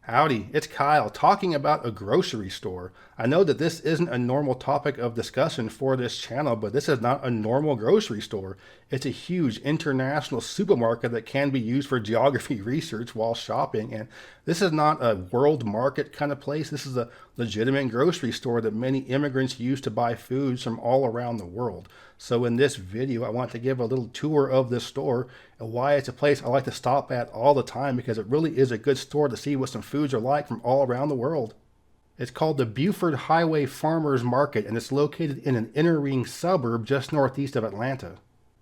Howdy, it's Kyle talking about a grocery store. I know that this isn't a normal topic of discussion for this channel, but this is not a normal grocery store. It's a huge international supermarket that can be used for geography research while shopping. And this is not a world market kind of place. This is a legitimate grocery store that many immigrants use to buy foods from all around the world. So in this video, I want to give a little tour of this store and why it's a place I like to stop at all the time, because it really is a good store to see what some foods are like from all around the world. It's called the Buford Highway Farmers Market, and it's located in an inner ring suburb just northeast of Atlanta.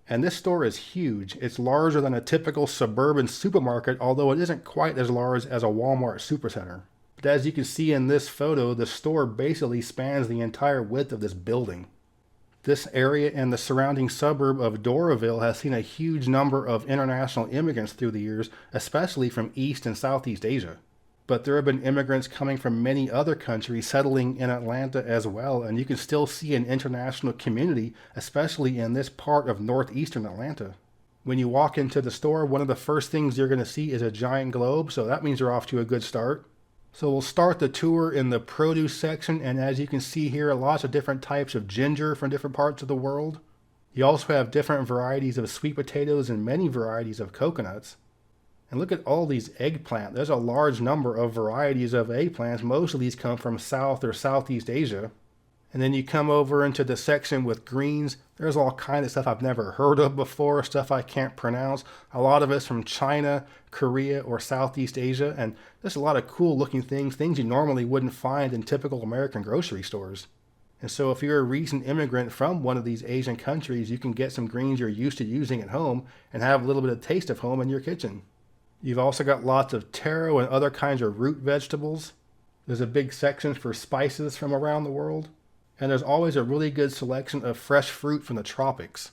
And this store is huge. It's larger than a typical suburban supermarket, although it isn't quite as large as a Walmart supercenter. But as you can see in this photo, the store basically spans the entire width of this building. This area and the surrounding suburb of Doraville has seen a huge number of international immigrants through the years, especially from East and Southeast Asia. But there have been immigrants coming from many other countries settling in Atlanta as well, and you can still see an international community, especially in this part of northeastern Atlanta. When you walk into the store, one of the first things you're going to see is a giant globe, so that means you're off to a good start. So we'll start the tour in the produce section, and as you can see here, lots of different types of ginger from different parts of the world. You also have different varieties of sweet potatoes and many varieties of coconuts. And look at all these eggplant. There's a large number of varieties of eggplants. Most of these come from South or Southeast Asia. And then you come over into the section with greens. There's all kinds of stuff I've never heard of before, stuff I can't pronounce. A lot of it's from China, Korea, or Southeast Asia. And there's a lot of cool looking things you normally wouldn't find in typical American grocery stores. And so if you're a recent immigrant from one of these Asian countries, you can get some greens you're used to using at home and have a little bit of taste of home in your kitchen. You've also got lots of taro and other kinds of root vegetables. There's a big section for spices from around the world. And there's always a really good selection of fresh fruit from the tropics.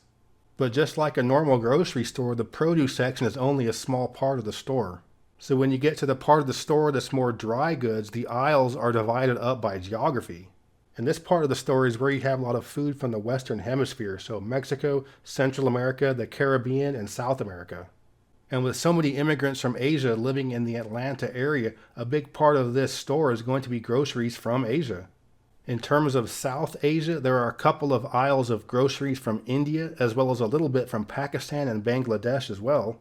But just like a normal grocery store, the produce section is only a small part of the store. So when you get to the part of the store that's more dry goods, the aisles are divided up by geography. And this part of the store is where you have a lot of food from the Western Hemisphere, so Mexico, Central America, the Caribbean, and South America. And with so many immigrants from Asia living in the Atlanta area, a big part of this store is going to be groceries from Asia. In terms of South Asia, there are a couple of aisles of groceries from India, as well as a little bit from Pakistan and Bangladesh as well.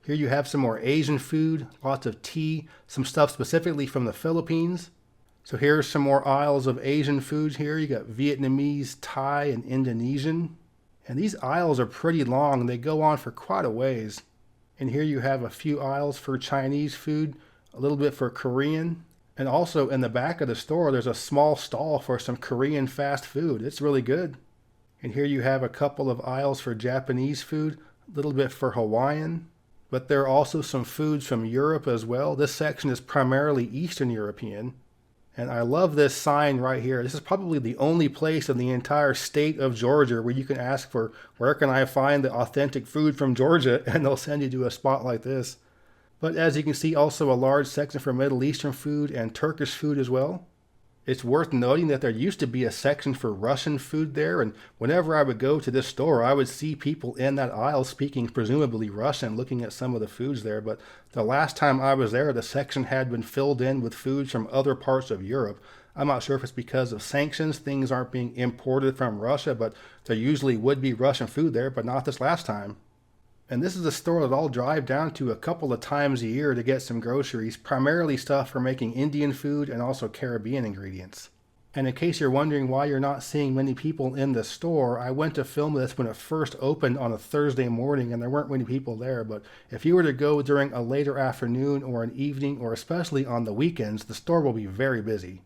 Here you have some more Asian food, lots of tea, some stuff specifically from the Philippines. So here's some more aisles of Asian foods here. You got Vietnamese, Thai, and Indonesian. And these aisles are pretty long. They go on for quite a ways. And here you have a few aisles for Chinese food, a little bit for Korean. And also in the back of the store, there's a small stall for some Korean fast food. It's really good. And here you have a couple of aisles for Japanese food, a little bit for Hawaiian. But there are also some foods from Europe as well. This section is primarily Eastern European. And I love this sign right here. This is probably the only place in the entire state of Georgia where you can ask for, where can I find the authentic food from Georgia? And they'll send you to a spot like this. But as you can see, also a large section for Middle Eastern food and Turkish food as well. It's worth noting that there used to be a section for Russian food there, and whenever I would go to this store, I would see people in that aisle speaking presumably Russian, looking at some of the foods there. But the last time I was there, the section had been filled in with foods from other parts of Europe. I'm not sure if it's because of sanctions, things aren't being imported from Russia, but there usually would be Russian food there, but not this last time. And this is a store that I'll drive down to a couple of times a year to get some groceries, primarily stuff for making Indian food and also Caribbean ingredients. And in case you're wondering why you're not seeing many people in the store, I went to film this when it first opened on a Thursday morning and there weren't many people there. But if you were to go during a later afternoon or an evening, or especially on the weekends, the store will be very busy.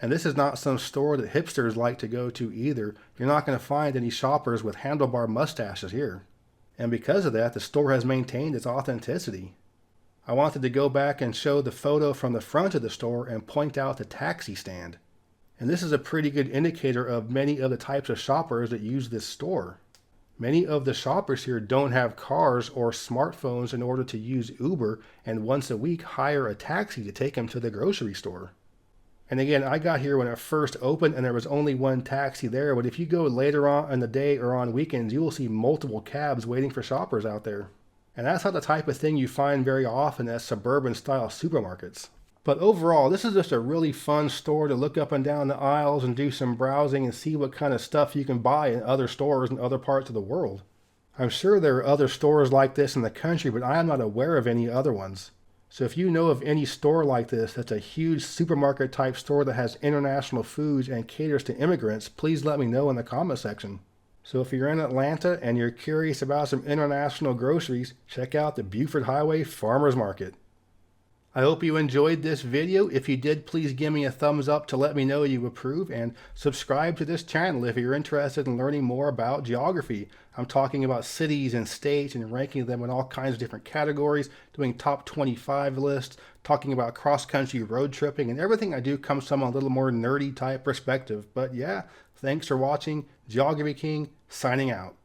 And this is not some store that hipsters like to go to either. You're not going to find any shoppers with handlebar mustaches here. And because of that, the store has maintained its authenticity. I wanted to go back and show the photo from the front of the store and point out the taxi stand. And this is a pretty good indicator of many of the types of shoppers that use this store. Many of the shoppers here don't have cars or smartphones in order to use Uber, and once a week hire a taxi to take them to the grocery store. And again, I got here when it first opened and there was only one taxi there, but if you go later on in the day or on weekends, you will see multiple cabs waiting for shoppers out there. And that's not the type of thing you find very often at suburban style supermarkets. But overall, this is just a really fun store to look up and down the aisles and do some browsing and see what kind of stuff you can buy in other stores in other parts of the world. I'm sure there are other stores like this in the country, but I am not aware of any other ones. So if you know of any store like this that's a huge supermarket type store that has international foods and caters to immigrants, please let me know in the comment section. So if you're in Atlanta and you're curious about some international groceries, check out the Buford Highway Farmers Market. I hope you enjoyed this video. If you did, please give me a thumbs up to let me know you approve, and subscribe to this channel if you're interested in learning more about geography. I'm talking about cities and states and ranking them in all kinds of different categories, doing top 25 lists, talking about cross-country road tripping, and everything I do comes from a little more nerdy type perspective. But yeah, thanks for watching. Geography King, signing out.